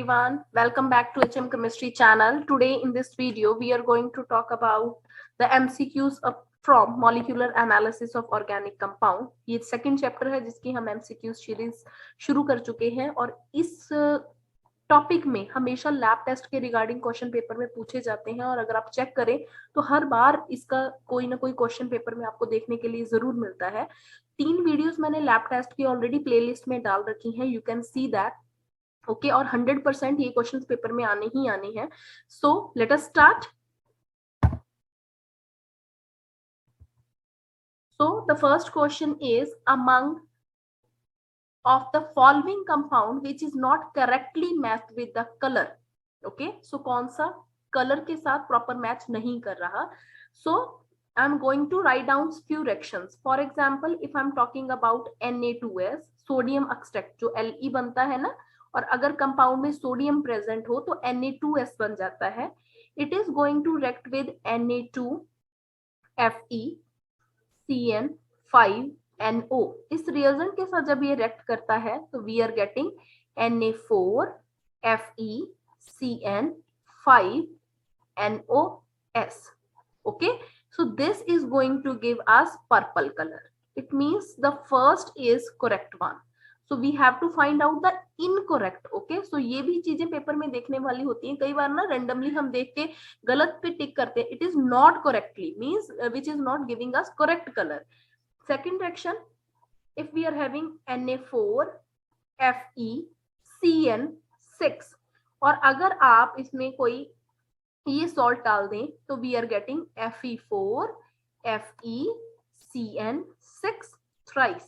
everyone, welcome back to HM Chemistry channel. Today in this video we are going to talk about the MCQs from molecular analysis of organic compound. ये second chapter है जिसकी हम MCQ series शुरू कर चुके हैं और इस टॉपिक में हमेशा लैब टेस्ट के रिगार्डिंग क्वेश्चन पेपर में पूछे जाते हैं और अगर आप चेक करें तो हर बार इसका कोई ना कोई क्वेश्चन पेपर में आपको देखने के लिए जरूर मिलता है। 3 वीडियोस मैंने लैब टेस्ट की ऑलरेडी प्लेलिस्ट में डाल रखी हैं, you can see that. Okay, और 100% ये क्वेश्चंस पेपर में आने ही आने हैं। So let us start. So the first question is among of the following compound which is not correctly matched with the color. Okay, so कौन सा color के साथ proper match नहीं कर रहा? So I'm going to write down few reactions. For example, if I'm talking about Na2S, sodium extract जो Le बनता है ना, और अगर compound में sodium present हो तो Na2S बन जाता है. It is going to react with Na2Fe CN5 NO. इस रिएजेंट के साथ जब ये रिएक्ट करता है तो we are getting Na4FeCN5 NOS. Okay, so this is going to give us purple color. It means the first is correct one. So we have to find out the incorrect. Okay, so ये भी चीजें paper में देखने वाली होती हैं। कई बार ना randomly हम देख के गलत पे टिक करते हैं। It is not correctly means which is not giving us correct color. Second reaction, if we are having Na4FeCN6 और अगर आप इसमें कोई ये सॉल्ट डाल दें तो we are getting Fe4FeCN6 thrice.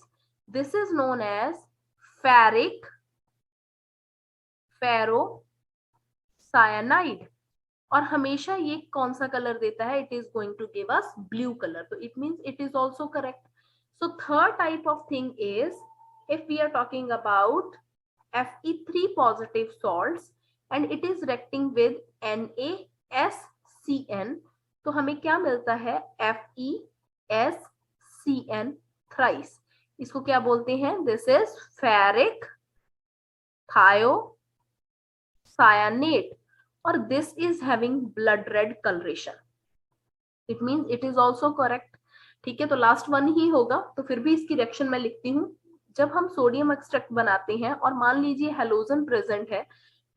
This is known as ferric ferrocyanide और हमेशा ये कौन सा कलर देता है? It is going to give us blue color. So it means it is also correct. So third type of thing is if we are talking about Fe3 positive salts and it is reacting with NaSCN तो हमें क्या मिलता है? FeSCN thrice. इसको क्या बोलते हैं? This is ferric thiocyanate or this is having blood red coloration. It means it is also correct. ठीक है, तो लास्ट वन ही होगा, तो फिर भी इसकी रिएक्शन मैं लिखती हूँ। जब हम सोडियम एक्सट्रैक्ट बनाते हैं और मान लीजिए हेलोजन प्रेजेंट है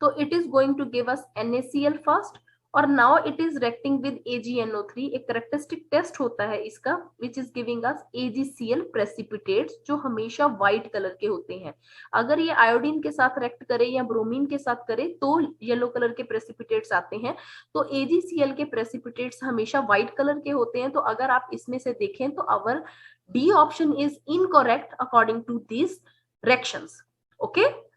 तो it is going to give us NaCl first और now it is reacting with AgNO3। एक कैरेक्टरिस्टिक टेस्ट होता है इसका which is giving us AgCl precipitates जो हमेशा व्हाइट कलर के होते हैं। अगर ये आयोडीन के साथ रिएक्ट करे या ब्रोमीन के साथ करे तो येलो कलर के प्रेसिपिटेट्स आते हैं। तो AgCl के प्रेसिपिटेट्स हमेशा व्हाइट कलर के होते हैं। तो अगर आप इसमें से देखें तो our D option is incorrect according to this reactions. Okay,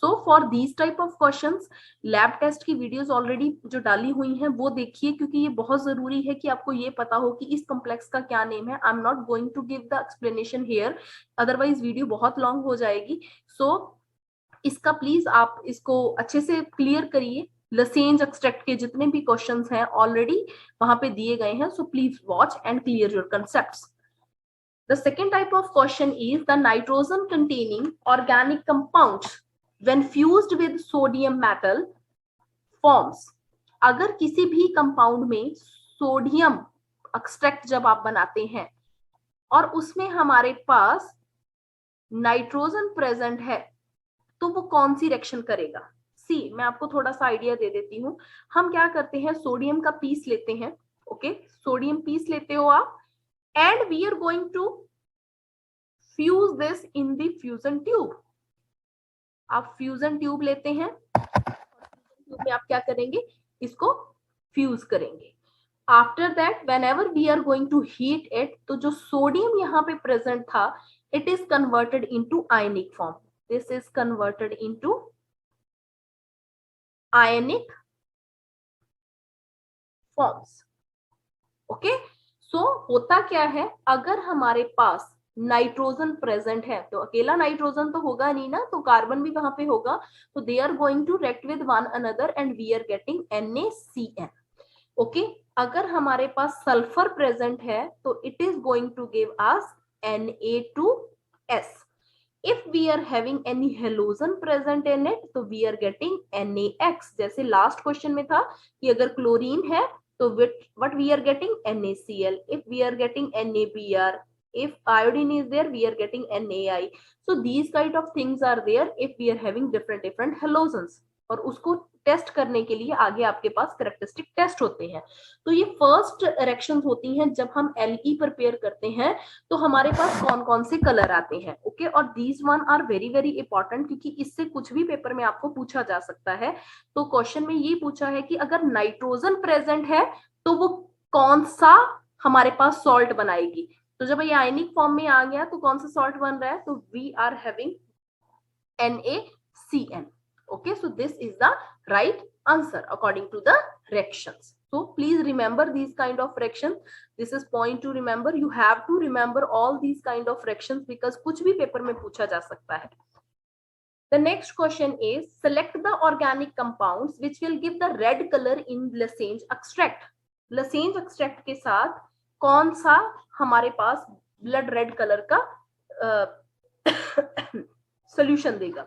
so for these type of questions lab test की वीडियोस ऑलरेडी जो डाली हुई हैं वो देखिए, क्योंकि ये बहुत जरूरी है कि आपको ये पता हो कि इस कॉम्प्लेक्स का क्या नेम है। I am not going to give the explanation here, otherwise video बहुत लॉन्ग हो जाएगी। सो इसका प्लीज आप इसको अच्छे से क्लियर करिए। लसेंज एक्सट्रैक्ट के जितने भी क्वेश्चंस हैं ऑलरेडी वहां पे दिए गए हैं, so please watch and clear your concepts. The second type of question is the nitrogen containing organic compounds when fused with sodium metal forms. अगर किसी भी कंपाउंड में सोडियम एक्सट्रैक्ट जब आप बनाते हैं और उसमें हमारे पास नाइट्रोजन प्रेजेंट है तो वो कौन सी रिएक्शन करेगा? सी, मैं आपको थोड़ा सा आइडिया दे देती हूँ। हम क्या करते हैं, सोडियम का पीस लेते हैं। ओके, सोडियम पीस लेते हो आप and we are going to fuse this in the fusion tube. आप फ्यूजन ट्यूब लेते हैं, ट्यूब में आप क्या करेंगे? इसको फ्यूज करेंगे। After that whenever we are going to heat it, तो जो सोडियम यहाँ पे प्रेजेंट था it is converted into ionic form. This is converted into ionic forms. Okay, सो होता क्या है, अगर हमारे पास नाइट्रोजन प्रेजेंट है तो अकेला नाइट्रोजन तो होगा नहीं ना, तो कार्बन भी वहां पे होगा, तो they are going to react with one another and we are getting NaCN. Okay, अगर हमारे पास सल्फर प्रेजेंट है तो it is going to give us Na2S. If we are having any halogen present in it, तो we are getting NaX. जैसे last question में था कि अगर क्लोरीन है तो what we are getting NaCl. If we are getting NaBr, if iodine is there, we are getting NaI. So these kind of things are there if we are having different halogens. और उसको test करने के लिए आगे आपके पास characteristic test होते हैं. तो ये फर्स्ट रिएक्शंस होती हैं जब हम Le प्रिपेयर करते हैं तो हमारे पास कौन कौन से कलर आते हैं. ओके, और these one are very very important क्योंकि इससे कुछ भी पेपर में आपको पूछा जा सकता है. तो क्वेश्चन में ये पूछा है कि अगर नाइट्रोजन प्रेजेंट है तो वो कौन सा हमारे पास सॉल्ट बनाएगी. तो जब ये आयनिक फॉर्म में आ गया तो कौन सा सॉल्ट बन रहा है, तो we are having NaCN. Okay, so this is the right answer according to the reactions. So please remember these kind of reactions. This is point to remember. You have to remember all these kind of reactions because कुछ भी paper में पूछा जा सकता है. The next question is select the organic compounds which will give the red color in Lesage extract. Lesage extract के साथ कौन सा हमारे पास blood red color का solution देगा.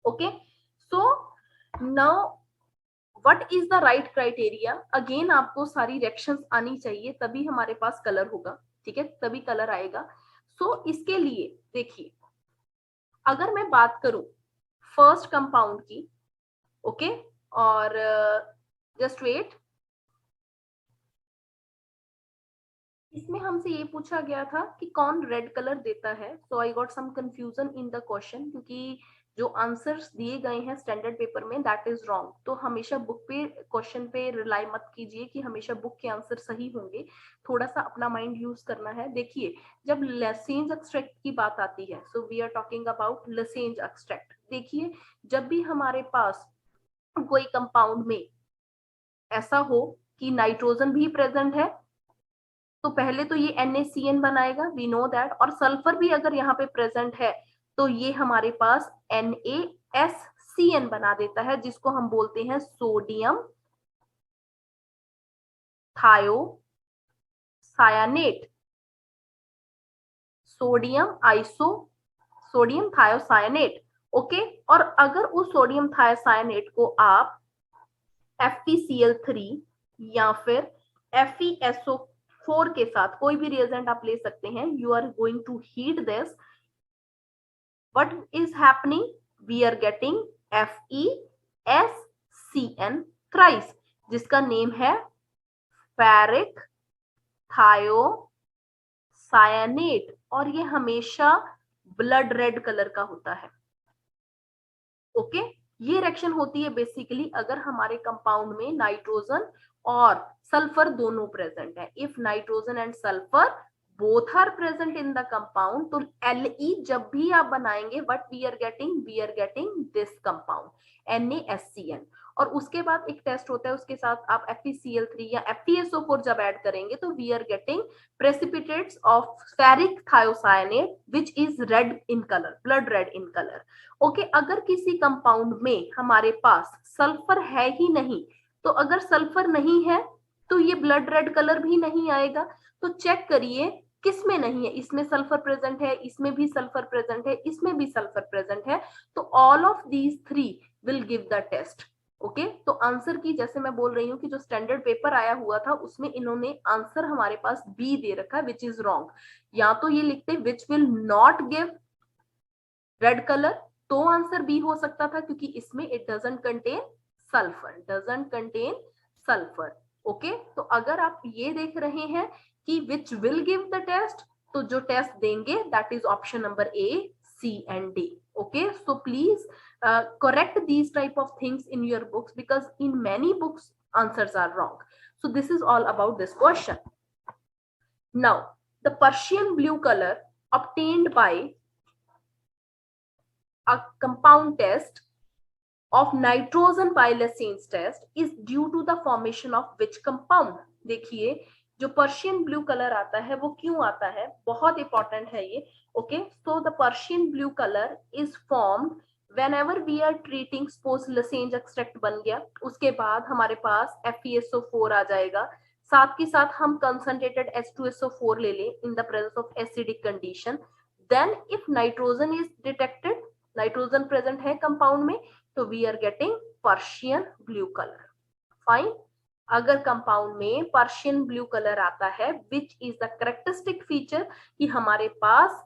Okay. So now what is the right criteria? Again आपको सारी reactions आनी चाहिए तभी हमारे पास कलर होगा. ठीक है, तभी कलर आएगा. So इसके लिए देखिए, अगर मैं बात करूं फर्स्ट कंपाउंड की, ओके, और जस्ट वेट, इसमें हमसे ये पूछा गया था कि कौन रेड कलर देता है. So I got some confusion in the question क्योंकि जो आंसर्स दिए गए हैं स्टैंडर्ड पेपर में दैट इज रॉन्ग. तो हमेशा बुक पे क्वेश्चन पे रिलाई मत कीजिए कि हमेशा बुक के आंसर सही होंगे. थोड़ा सा अपना माइंड यूज करना है. देखिए, जब लेसेंज एक्सट्रैक्ट की बात आती है, so we are talking about Lassaigne's extract. देखिए, जब भी हमारे पास कोई कंपाउंड में ऐसा हो कि नाइट्रोजन भी प्रेजेंट है तो पहले तो ये NaCN बनाएगा, वी नो दैट. और सल्फर भी अगर यहाँ पे प्रेजेंट है तो ये हमारे पास NaSCN बना देता है जिसको हम बोलते हैं सोडियम थायोसायानेट. सोडियम थायोसायानेट. ओके, और अगर उस सोडियम थायोसायानेट को आप FeCl3 या फिर FeSO4 के साथ कोई भी रिएजेंट आप ले सकते हैं, you are going to heat this. What is happening? We are getting FeSCN thrice जिसका नेम है फेरिक थायोसायानेट और ये हमेशा ब्लड रेड कलर का होता है. ओके, ये रिएक्शन होती है बेसिकली अगर हमारे कंपाउंड में नाइट्रोजन और सल्फर दोनों प्रेजेंट है. If nitrogen and sulphur both are present in the compound, तो Le जब भी आप बनाएंगे what we are getting this compound NaSCN. और उसके बाद एक टेस्ट होता है, उसके साथ आप FeCl3 या FeSO4 जब ऐड करेंगे तो we are getting precipitates of ferric thiocyanate which is red in color, blood red in color. Okay, अगर किसी कंपाउंड में हमारे पास सल्फर है ही नहीं तो अगर सल्फर नहीं है तो ये ब्लड रेड कलर भी नहीं आएगा. तो चेक करिए किस में नहीं है. इसमें सल्फर प्रेजेंट है, इसमें भी सल्फर प्रेजेंट है, इसमें भी सल्फर प्रेजेंट है. तो all of these 3 will give the test. Okay, तो आंसर की जैसे मैं बोल रही हूँ कि जो स्टैंडर्ड पेपर आया हुआ था उसमें इन्होंने आंसर हमारे पास बी दे रखा है विच इज रॉन्ग. या तो ये लिखते which will not give red colour तो आंसर बी हो सकता था क्योंकि इसमें it doesn't contain sulphur. Okay, तो अगर आप ये देख रहे हैं कि which will give the test तो जो टेस्ट देंगे that is option number A, C and D. Okay, so please correct these type of things in your books because in many books answers are wrong. So this is all about this question. Now the Persian blue color obtained by a compound test of nitrogen by Lesage test is due to the formation of which compound. देखिए, जो Persian blue colour आता है वो क्यों आता है, बहुत important है ये. Okay, so the Persian blue colour is formed whenever we are treating, suppose Lassaigne's extract बन गया, उसके बाद हमारे पास FeSO4 आ जाएगा, साथ के साथ हम कंसंट्रेटेड H2SO4 ले लें in the presence of acidic condition, then if nitrogen is detected, nitrogen present है कंपाउंड में, तो we are getting Prussian blue colour. Fine. अगर कंपाउंड में पर्शियन ब्लू कलर आता है, which is the characteristic feature कि हमारे पास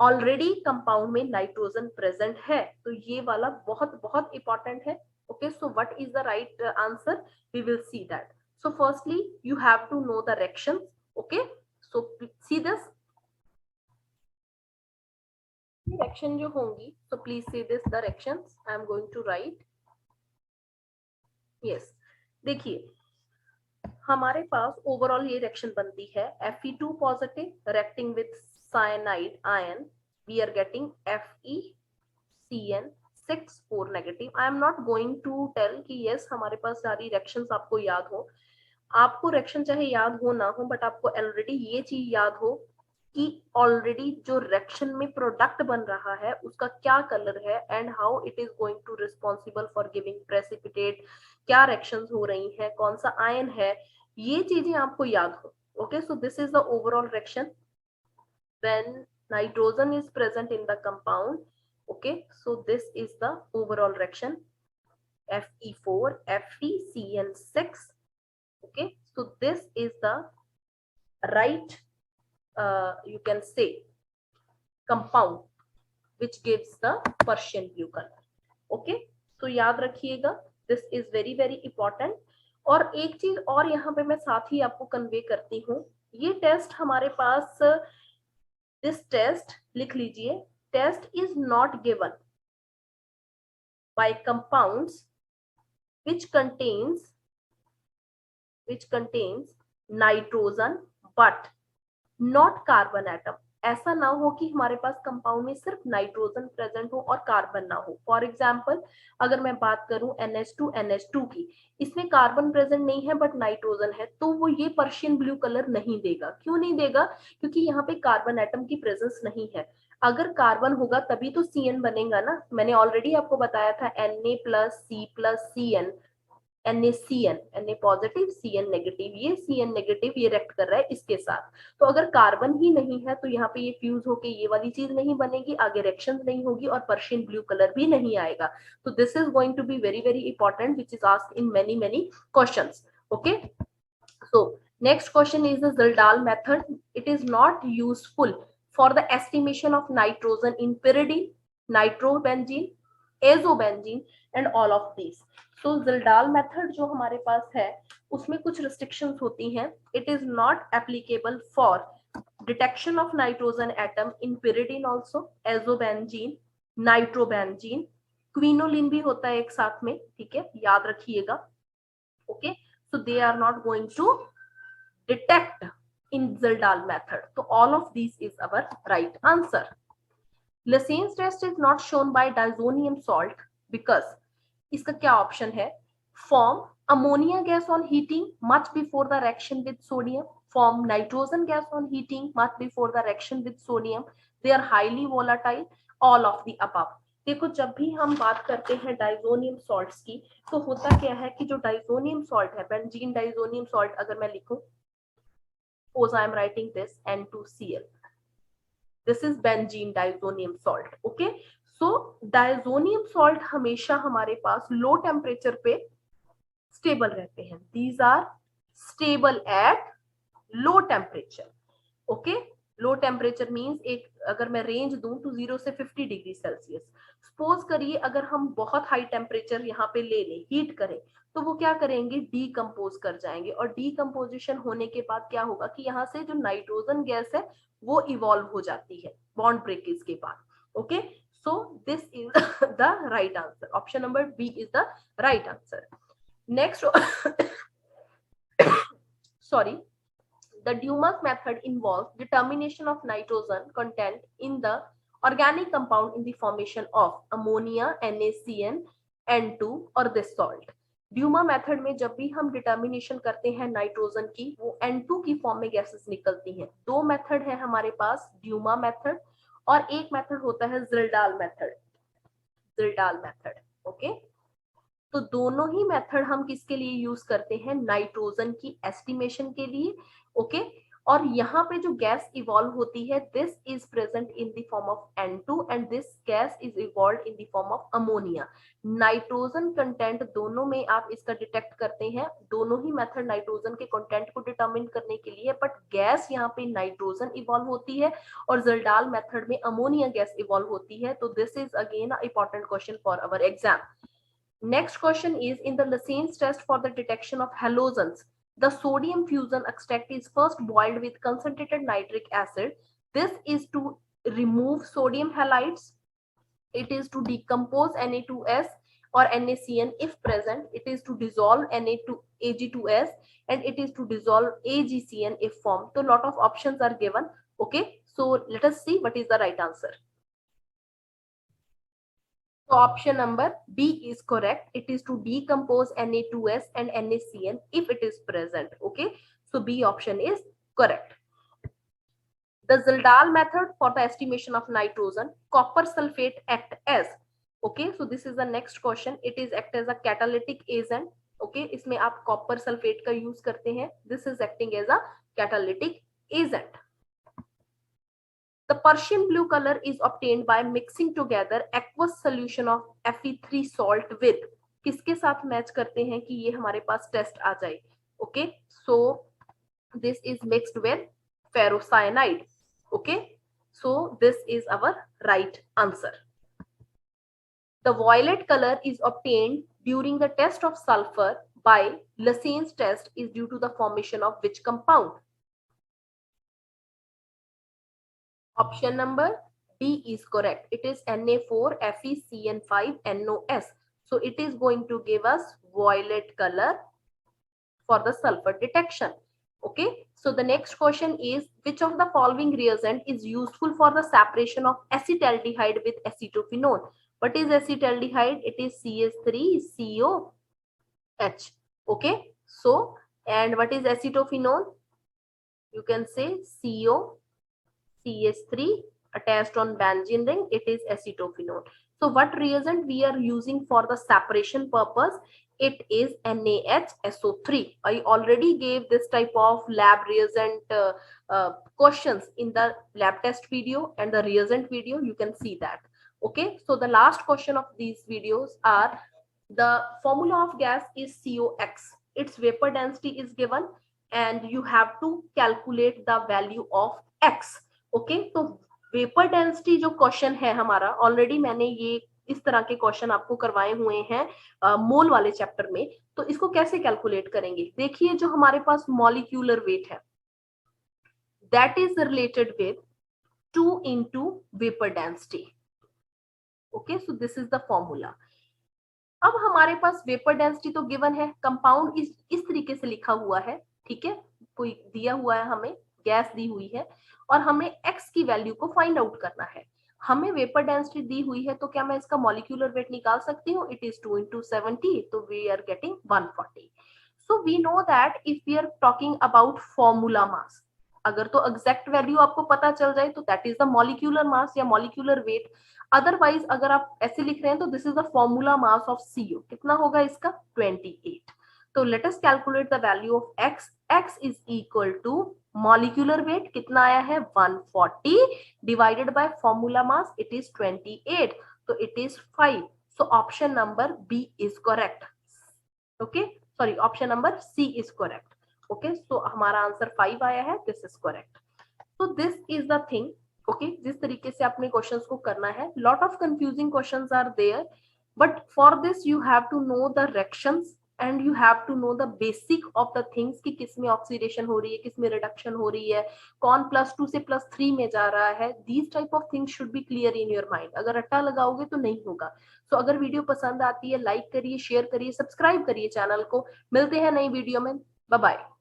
ऑलरेडी कंपाउंड में नाइट्रोजन प्रेजेंट है, तो ये वाला बहुत बहुत इंपॉर्टेंट है। Okay, so what is the right answer, we will see that. So firstly you have to know the reactions. Okay, so see this reaction जो होंगी, so please see this the reactions I am going to write. Yes, देखिए हमारे पास overall ये reaction बनती है Fe2 positive reacting with cyanide ion, we are getting FeCN6 negative. I am not going to tell कि yes हमारे पास सारी रिएक्शंस आपको याद हो, आपको रिएक्शन चाहे याद हो ना हो, बट आपको ऑलरेडी ये चीज याद हो कि ऑलरेडी जो रिएक्शन में प्रोडक्ट बन रहा है उसका क्या कलर है and how it is going to responsible for giving precipitate, क्या रिएक्शंस हो रही हैं, कौन सा आयन है, ये चीजें आपको याद हो। Okay, so this is the overall reaction when nitrogen is present in the compound. Okay, so this is the overall reaction Fe4 FeCN6। okay, so this is the right you can say compound which gives the Persian blue color। okay, so याद रखिएगा, this is very very important। और एक चीज और यहाँ पे मैं साथ ही आपको कन्वे करती हूँ, ये टेस्ट हमारे पास, दिस टेस्ट लिख लीजिए, test is not given by compounds which contains nitrogen but not carbon atom। ऐसा ना हो कि हमारे पास कंपाउंड में सिर्फ नाइट्रोजन प्रेजेंट हो और कार्बन ना हो। फॉर एग्जांपल अगर मैं बात करूं NH2 की, इसमें कार्बन प्रेजेंट नहीं है बट नाइट्रोजन है, तो वो ये पर्शियन ब्लू कलर नहीं देगा। क्यों नहीं देगा? क्योंकि यहाँ पे कार्बन एटम की प्रेजेंस नहीं है। अगर कार्बन होगा तभी तो CN बनेगा ना। मैंने ऑलरेडी आपको बताया था Na+C+Cn, NaCN, Na positive Cn negative, ये Cn नेगेटिव ये रिएक्ट कर रहा है इसके साथ। तो अगर कार्बन ही नहीं है तो यहाँ पे ये फ्यूज होके ये वाली चीज नहीं बनेगी, आगे रिएक्शन नहीं होगी और पर्शियन ब्लू कलर भी नहीं आएगा। तो this is going to be very very important which is asked in many many questions. Okay, so next question is the Zildal method। it is not useful for the estimation of nitrogen in pyridine, nitrobenzene, azobenzene and all of these। तो Zildal method जो हमारे पास है उसमें कुछ restrictions होती हैं। it is not applicable for detection of nitrogen atom in pyridine also, azobenzene, nitrobenzene, quinoline भी होता है एक साथ में, ठीक है, याद रखिएगा। Okay, so they are not going to detect in Zildal method। so all of these is our right answer। Lesson's test is not shown by diazonium salt because इसका क्या ऑप्शन है? form ammonia gas on heating much before the reaction with sodium, form nitrogen gas on heating much before the reaction with sodium, they are highly volatile, all of the above। देखो जब भी हम बात करते हैं diazonium salts की, तो होता क्या है कि जो डाइजोनियम सॉल्ट है, बेंजीन डाइजोनियम सॉल्ट, अगर मैं लिखूं, suppose I am writing this N2Cl, this is benzene diazonium salt। okay, so diazonium salt हमेशा हमारे पास लो टेम्परेचर पे स्टेबल रहते हैं। these are stable at low temperature। Okay, low temperature means एक, अगर मैं रेंज दूं तो 0 से 50 डिग्री सेल्सियस। सपोज करिए अगर हम बहुत हाई टेम्परेचर यहाँ पे ले लें, हीट करें, तो वो क्या करेंगे? डीकम्पोज कर जाएंगे। और डीकम्पोजिशन होने के बाद क्या होगा कि यहाँ से जो नाइट्रोजन गैस है वो इवॉल्व हो जाती है बॉन्ड ब्रेकेज के बाद। Okay, so this is the right answer, option number B is the right answer. Next sorry, the Dumas method involves determination of nitrogen content in the organic compound in the formation of ammonia, NaCN, N2 और this salt। Dumas method में जब भी हम determination करते हैं nitrogen की, वो N2 की फॉर्म में गैसेस निकलती हैं। दो मेथड है हमारे पास, ड्यूमा मेथड और एक मेथड होता है ज़िल्डाल मेथड। ज़िल्डाल मेथड, ओके, तो दोनों ही मेथड हम किसके लिए यूज करते हैं? नाइट्रोजन की एस्टिमेशन के लिए। ओके, और यहाँ पे जो गैस इवॉल्व होती है, this is present in the form of N2 and this gas is evolve in the form of ammonia. Nitrogen content दोनों में आप इसका डिटेक्ट करते हैं, दोनों ही मेथड नाइट्रोजन के कंटेंट को डिटरमिन करने के लिए, बट गैस यहाँ पे नाइट्रोजन इवॉल्व होती है और ज़ल्डाल मेथड में अमोनिया गैस इवॉल्व होती है। तो this is again a important question for our exam. Next question is, in the Lassen's test for the detection of halogens, the sodium fusion extract is first boiled with concentrated nitric acid. This is to remove sodium halides. It is to decompose Na2S or NaCN if present. It is to dissolve Ag2S and it is to dissolve AgCN if formed. So lot of options are given. Okay, so let us see what is the right answer. So option number B is correct. It is to decompose Na2S and NaCN if it is present. Okay, so B option is correct. The Zildal method for the estimation of nitrogen, copper sulfate act as. Okay, so this is the next question. It is act as a catalytic agent. Okay, इसमें आप copper sulfate का use करते हैं. This is acting as a catalytic agent. The Persian blue color is obtained by mixing together aqueous solution of Fe3 salt with. किसके साथ match करते हैं कि ये हमारे पास टेस्ट आ जाए? Okay, so this is mixed with ferrocyanide. Okay, so this is our right answer. The violet color is obtained during the test of sulfur by Lassen's test is due to the formation of which compound? Option number D is correct. It is Na4FeCN5NOS. So it is going to give us violet color for the sulfur detection. Okay, so the next question is, which of the following reagent is useful for the separation of acetaldehyde with acetophenone? What is acetaldehyde? It is CH3COH. Okay, so and what is acetophenone? You can say COCH3 attached on benzene ring. It is acetophenone. So what reagent we are using for the separation purpose? It is NaHSO3. I already gave this type of lab reagent questions in the lab test video and the reagent video. You can see that. Okay, so the last question of these videos are, the formula of gas is COX. Its vapor density is given and you have to calculate the value of X. Okay, तो vapour density जो question है हमारा, already मैंने ये इस तरह के question आपको करवाए हुए हैं मोल वाले चैप्टर में. तो इसको कैसे कैलकुलेट करेंगे? देखिए, जो हमारे पास मॉलिक्यूलर वेट है that is related with 2 into vapour density. Okay, so this is the formula. अब हमारे पास वेपर डेंसिटी तो गिवन है, कंपाउंड इस तरीके से लिखा हुआ है. ठीक है, कोई दिया हुआ है, हमें गैस दी हुई है और हमें x की वैल्यू को फाइंड आउट करना है. हमें वेपर डेंसिटी दी हुई है, तो क्या मैं इसका मॉलिक्यूलर वेट निकाल सकती हूँ? इट इज 2 into 70, तो we are getting 140. So we know that if we are talking about formula mass, अगर तो एग्जैक्ट वैल्यू आपको पता चल जाए तो that is the molecular mass या मॉलिक्यूलर वेट. अदरवाइज अगर आप ऐसे लिख रहे हैं तो this is the formula mass of CO. कितना होगा इसका? 28. तो let us calculate the value of x. x is equal to molecular weight कितना आया है? 140 divided by formula mass, it is 28, तो it is 5. So option number B is correct. Okay, sorry, option number C is correct. Okay, so हमारा answer 5 आया है. This is correct. तो this is the thing. Okay, जिस तरीके से आपने questions को करना है. Lot of confusing questions are there, but for this you have to know the reactions and you have to know the basic of the things कि किस में ऑक्सीडेशन हो रही है, किस में रिडक्शन हो रही है, कौन +2 से +3 में जा रहा है. these type of things should be clear in your mind. अगर रट्टा लगाओगे तो नहीं होगा. so अगर वीडियो पसंद आती है, लाइक करिए, शेयर करिए, सब्सक्राइब करिए चैनल को. मिलते हैं नई वीडियो में. Bye bye.